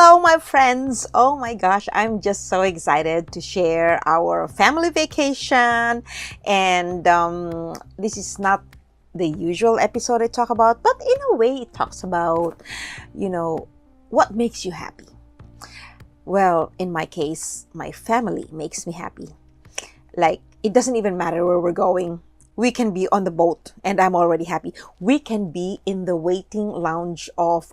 Hello, my friends. Oh my gosh, I'm just so excited to share our family vacation. And this is not the usual episode I talk about, but in a way, it talks about, what makes you happy. Well, in my case, my family makes me happy. Like, it doesn't even matter where we're going. We can be on the boat and I'm already happy. We can be in the waiting lounge of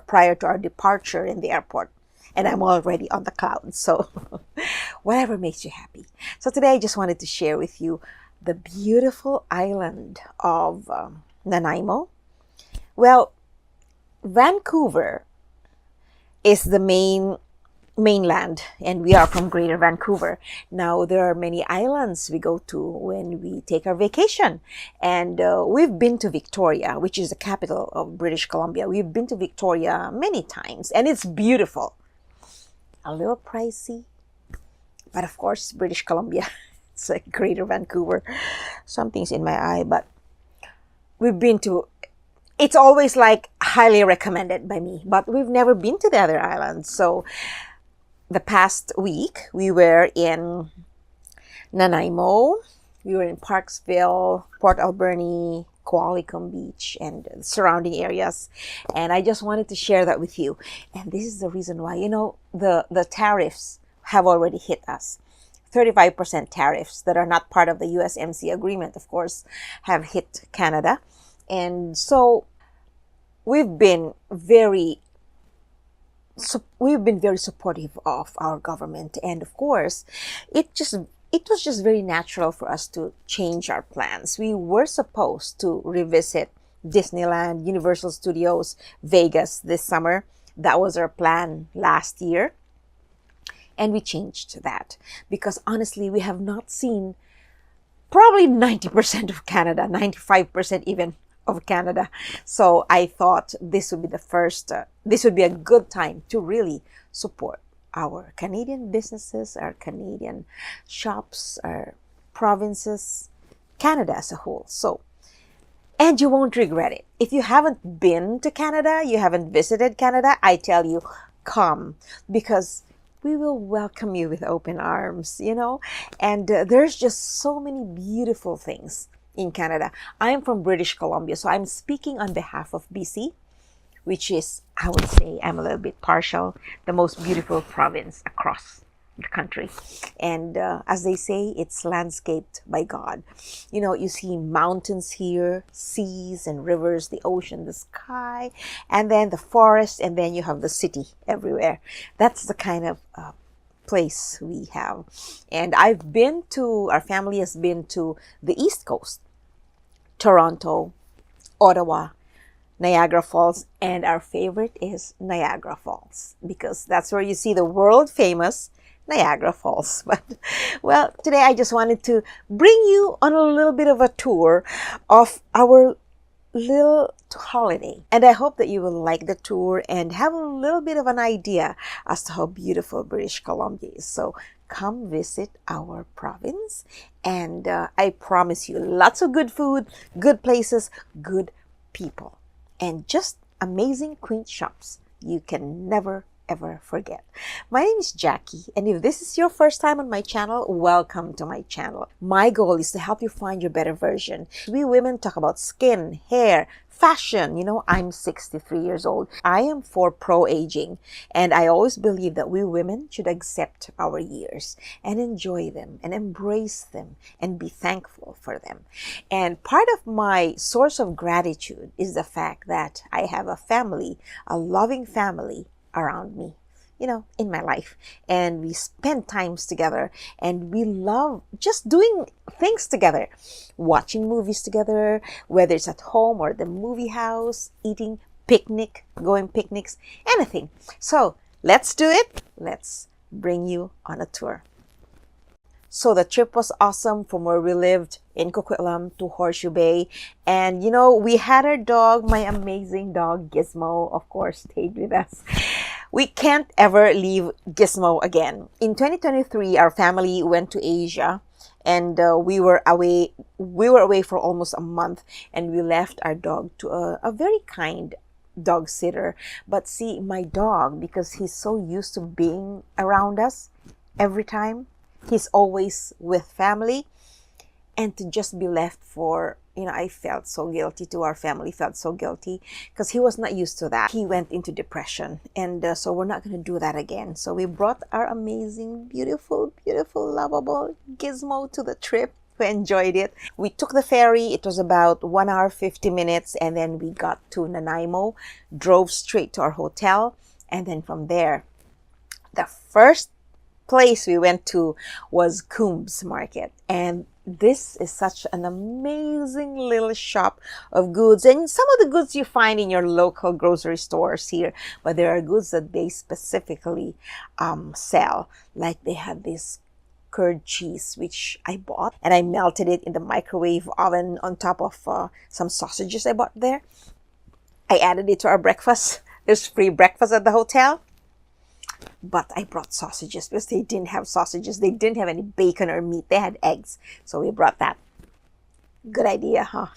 prior to our departure in the airport and I'm already on the clouds. So whatever makes you happy. So today I just wanted to share with you the beautiful island of Nanaimo. Well, Vancouver is the mainland, and we are from Greater Vancouver. Now there are many islands we go to when we take our vacation, and we've been to Victoria, which is the capital of British Columbia. We've been to Victoria many times and it's beautiful. A little pricey, but of course British Columbia, it's like Greater Vancouver. Something's in my eye, but we've been to, it's always like highly recommended by me, but we've never been to the other islands. So the past week, we were in Nanaimo, we were in Parksville, Port Alberni, Qualicum Beach, and the surrounding areas. And I just wanted to share that with you. And this is the reason why, the tariffs have already hit us. 35% tariffs that are not part of the USMCA agreement, of course, have hit Canada. And so we've been very supportive of our government, and of course it was just very natural for us to change our plans. We were supposed to revisit Disneyland, Universal Studios, Vegas this summer. That was our plan last year, and we changed that because honestly we have not seen probably 90% of Canada, 95% even of Canada. So I thought this would be this would be a good time to really support our Canadian businesses, our Canadian shops, our provinces, Canada as a whole. So, and you won't regret it. If you haven't been to Canada, you haven't visited Canada, I tell you, come, because we will welcome you with open arms, and there's just so many beautiful things in Canada. I am from British Columbia, so I'm speaking on behalf of BC, which is, I would say, I'm a little bit partial, the most beautiful province across the country. And as they say, it's landscaped by God. You see mountains here, seas and rivers, the ocean, the sky, and then the forest, and then you have the city everywhere. That's the kind of place we have. And our family has been to the East Coast, Toronto, Ottawa, Niagara Falls, and our favorite is Niagara Falls because that's where you see the world famous Niagara Falls. But well, today I just wanted to bring you on a little bit of a tour of our little holiday, and I hope that you will like the tour and have a little bit of an idea as to how beautiful British Columbia is. So come visit our province, and I promise you lots of good food, good places, good people, and just amazing quaint shops you can never ever forget. My name is Jackie, and if this is your first time on my channel, welcome to my channel. My goal is to help you find your better version. We women talk about skin, hair, fashion. I'm 63 years old. I am for pro-aging, and I always believe that we women should accept our years and enjoy them and embrace them and be thankful for them. And part of my source of gratitude is the fact that I have a family, a loving family around me, in my life, and we spend times together, and we love just doing things together, watching movies together, whether it's at home or the movie house, eating, going picnics, anything. So let's do it. Let's bring you on a tour. So the trip was awesome from where we lived in Coquitlam to Horseshoe Bay. And, we had our dog, my amazing dog, Gizmo, of course, stayed with us. We can't ever leave Gizmo again. In 2023, our family went to Asia, and we were away for almost a month, and we left our dog to a very kind dog sitter. But see, my dog, because he's so used to being around us every time, he's always with family, and to just be left for, I felt so guilty, to our family felt so guilty, because he was not used to that. He went into depression, and so we're not going to do that again. So we brought our amazing, beautiful, beautiful, lovable Gizmo to the trip. We enjoyed it. We took the ferry. It was about 1 hour 50 minutes, and then we got to Nanaimo, drove straight to our hotel, and then from there, the first place we went to was Coombs Market. And this is such an amazing little shop of goods, and some of the goods you find in your local grocery stores here, but there are goods that they specifically sell. Like they had this curd cheese, which I bought, and I melted it in the microwave oven on top of some sausages I bought there. I added it to our breakfast. There's free breakfast at the hotel. But I brought sausages because they didn't have sausages. They didn't have any bacon or meat. They had eggs. So we brought that. Good idea, huh?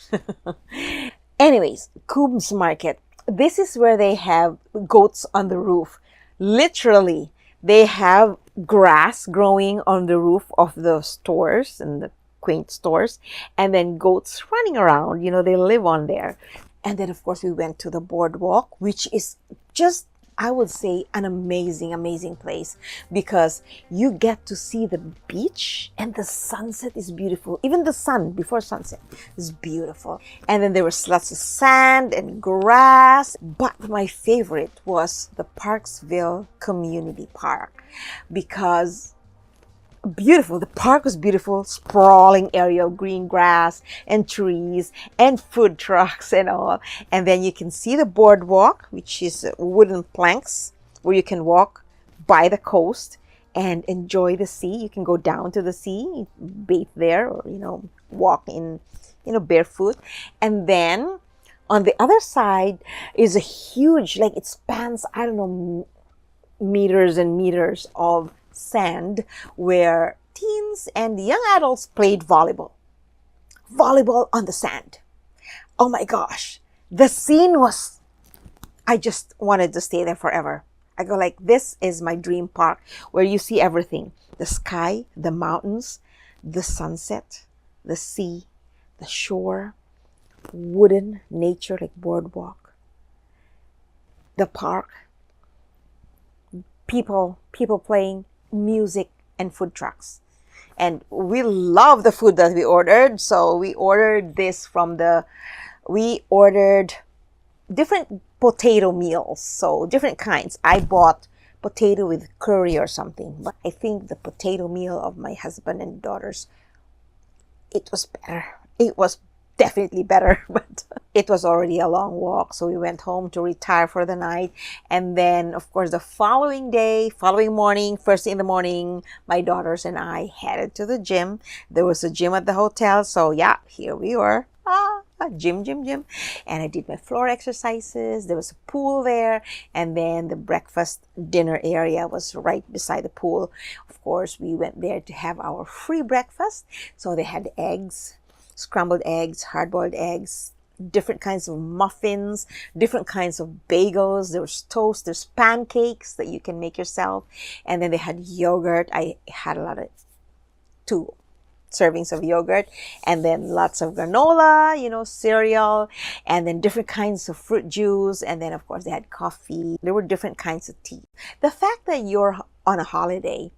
Anyways, Coombs Market. This is where they have goats on the roof. Literally, they have grass growing on the roof of the stores and the quaint stores. And then goats running around. They live on there. And then, of course, we went to the boardwalk, which is just, I would say, an amazing, amazing place, because you get to see the beach and the sunset is beautiful. Even the sun before sunset is beautiful. And then there was lots of sand and grass. But my favorite was the Parksville Community Park, because beautiful. The park was beautiful, sprawling area of green grass and trees and food trucks and all. And then you can see the boardwalk, which is wooden planks where you can walk by the coast and enjoy the sea. You can go down to the sea, bathe there, or walk in barefoot. And then on the other side is a huge, like, it spans, I don't know, meters and meters of sand, where teens and young adults played volleyball on the sand. Oh my gosh, the scene was, I just wanted to stay there forever. I go like, this is my dream park, where you see everything: the sky, the mountains, the sunset, the sea, the shore, wooden nature like boardwalk, the park, people playing music, and food trucks. And we love the food that we ordered. So we ordered different potato meals. So different kinds. I bought potato with curry or something. But I think the potato meal of my husband and daughters, it was better. It was definitely better, but it was already a long walk. So we went home to retire for the night. And then, of course, the following morning, first thing in the morning, my daughters and I headed to the gym. There was a gym at the hotel. So yeah, here we were. Gym. And I did my floor exercises. There was a pool there. And then the breakfast dinner area was right beside the pool. Of course, we went there to have our free breakfast. So they had eggs, scrambled eggs, hard-boiled eggs, different kinds of muffins, different kinds of bagels. There's toast, there's pancakes that you can make yourself. And then they had yogurt. I had 2 servings of yogurt, and then lots of granola, cereal, and then different kinds of fruit juice. And then, of course, they had coffee. There were different kinds of tea. The fact that you're on a holiday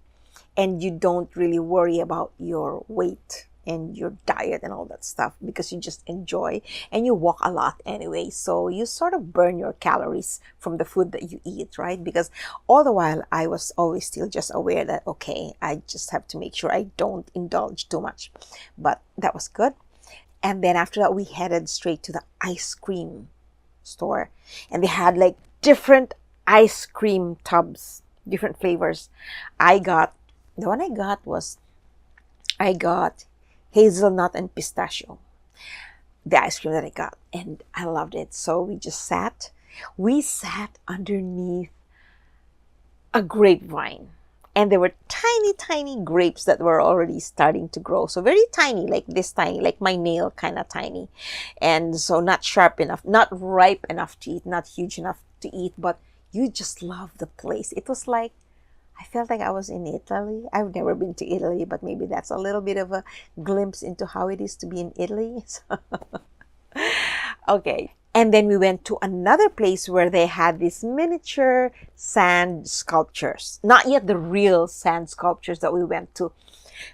and you don't really worry about your weight and your diet and all that stuff, because you just enjoy, and you walk a lot anyway, so you sort of burn your calories from the food that you eat, right? Because all the while I was always still just aware that, okay, I just have to make sure I don't indulge too much. But that was good. And then after that, we headed straight to the ice cream store, and they had like different ice cream tubs, different flavors. I got hazelnut and pistachio, the ice cream that I got, and I loved it. So we sat underneath a grapevine, And there were tiny, tiny grapes that were already starting to grow. So very tiny, like this tiny, like my nail kind of tiny. And so not sharp enough, not ripe enough to eat, not huge enough to eat, but you just love the place. It was like, I felt like I was in Italy. I've never been to Italy, but maybe that's a little bit of a glimpse into how it is to be in Italy. Okay. And then we went to another place where they had these miniature sand sculptures. Not yet the real sand sculptures that we went to,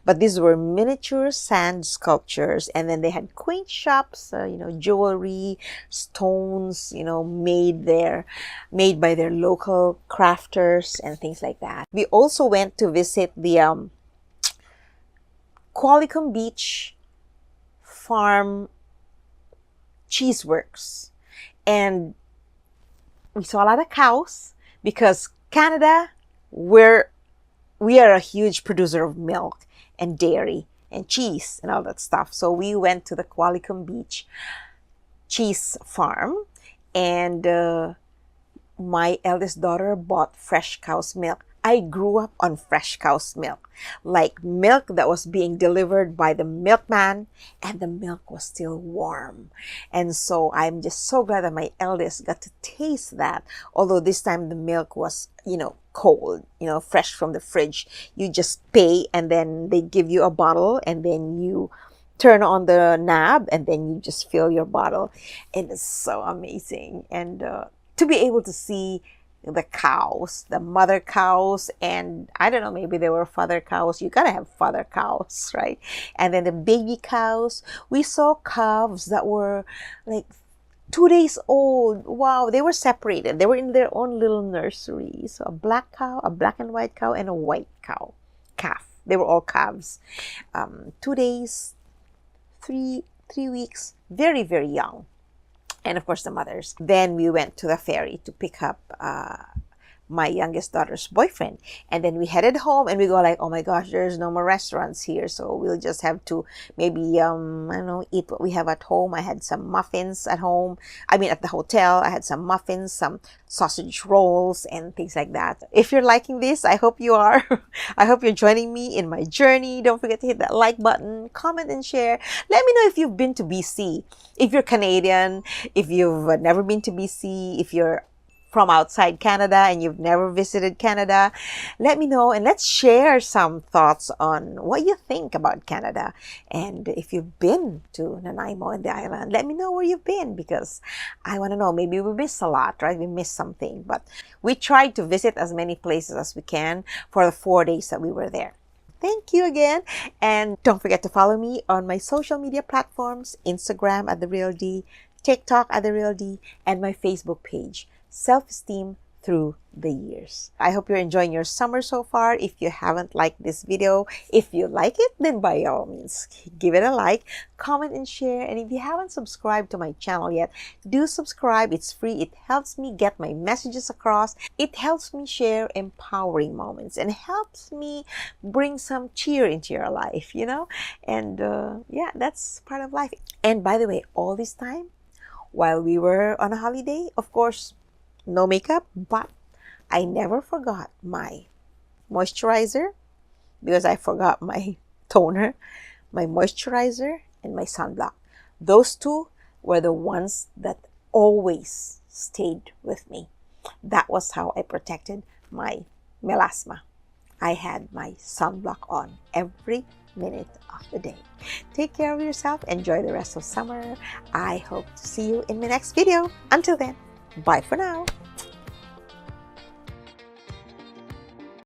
but these were miniature sand sculptures. And then they had quaint shops, jewelry, stones, made by their local crafters and things like that. We also went to visit the Qualicum Beach Farm Cheeseworks. And we saw a lot of cows because Canada, we are a huge producer of milk and dairy and cheese and all that stuff. So we went to the Qualicum Beach cheese farm, and my eldest daughter bought fresh cow's milk. I grew up on fresh cow's milk, like milk that was being delivered by the milkman, and the milk was still warm. And so I'm just so glad that my eldest got to taste that. Although this time the milk was, cold, fresh from the fridge. You just pay, and then they give you a bottle, and then you turn on the knob, and then you just fill your bottle. And it's so amazing. And to be able to see the cows, the mother cows, and I don't know, maybe they were father cows. You gotta have father cows, right? And then the baby cows. We saw calves that were like 2 days old. Wow, they were separated. They were in their own little nursery. So a black cow, a black and white cow, and a white calf. They were all calves. 2 days, 3 weeks, very, very young. And of course the mothers. Then we went to the ferry to pick up my youngest daughter's boyfriend. And then we headed home, and we go like, oh my gosh, there's no more restaurants here. So we'll just have to maybe, eat what we have at home. I had some muffins at home. At the hotel, I had some muffins, some sausage rolls, and things like that. If you're liking this, I hope you are. I hope you're joining me in my journey. Don't forget to hit that like button, comment, and share. Let me know if you've been to BC. If you're Canadian, if you've never been to BC, if you're from outside Canada and you've never visited Canada, let me know, and let's share some thoughts on what you think about Canada. And if you've been to Nanaimo and the island, let me know where you've been, because I want to know. Maybe we missed a lot, right? We missed something, but we tried to visit as many places as we can for the 4 days that we were there. Thank you again. And don't forget to follow me on my social media platforms, Instagram at The Real D, TikTok at The Real D, and my Facebook page, Self-Esteem Through the Years. I hope you're enjoying your summer so far. If you haven't liked this video, if you like it, then by all means, give it a like, comment, and share. And if you haven't subscribed to my channel yet, do subscribe. It's free. It helps me get my messages across. It helps me share empowering moments and helps me bring some cheer into your life, And yeah, that's part of life. And by the way, all this time, while we were on a holiday, of course, no makeup, but I never forgot my moisturizer, because I forgot my toner, my moisturizer, and my sunblock. Those two were the ones that always stayed with me. That was how I protected my melasma. I had my sunblock on every minute of the day. Take care of yourself. Enjoy the rest of summer. I hope to see you in my next video. Until then, bye for now.